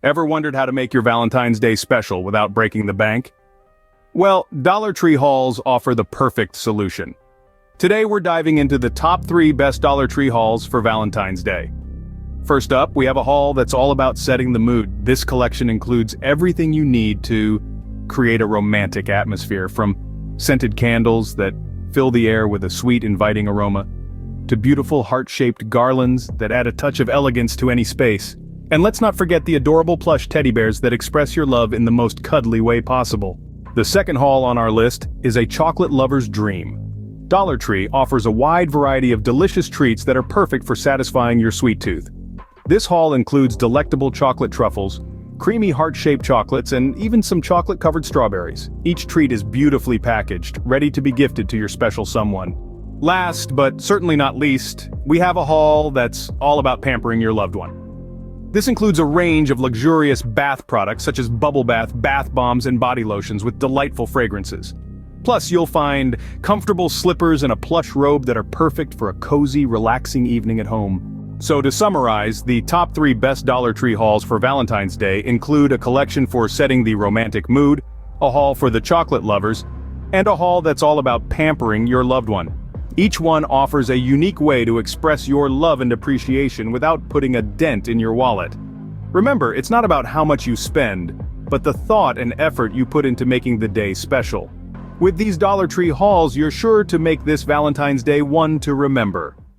Ever wondered how to make your Valentine's Day special without breaking the bank? Well, Dollar Tree hauls offer the perfect solution. Today we're diving into the top 3 best Dollar Tree hauls for Valentine's Day. First up, we have a haul that's all about setting the mood. This collection includes everything you need to create a romantic atmosphere, from scented candles that fill the air with a sweet, inviting aroma, to beautiful heart-shaped garlands that add a touch of elegance to any space. And let's not forget the adorable plush teddy bears that express your love in the most cuddly way possible. The second haul on our list is a chocolate lover's dream. Dollar Tree offers a wide variety of delicious treats that are perfect for satisfying your sweet tooth. This haul includes delectable chocolate truffles, creamy heart-shaped chocolates, and even some chocolate-covered strawberries. Each treat is beautifully packaged, ready to be gifted to your special someone. Last, but certainly not least, we have a haul that's all about pampering your loved one. This includes a range of luxurious bath products such as bubble bath, bath bombs, and body lotions with delightful fragrances. Plus, you'll find comfortable slippers and a plush robe that are perfect for a cozy, relaxing evening at home. So to summarize, the top 3 best Dollar Tree hauls for Valentine's Day include a collection for setting the romantic mood, a haul for the chocolate lovers, and a haul that's all about pampering your loved one. Each one offers a unique way to express your love and appreciation without putting a dent in your wallet. Remember, it's not about how much you spend, but the thought and effort you put into making the day special. With these Dollar Tree hauls, you're sure to make this Valentine's Day one to remember.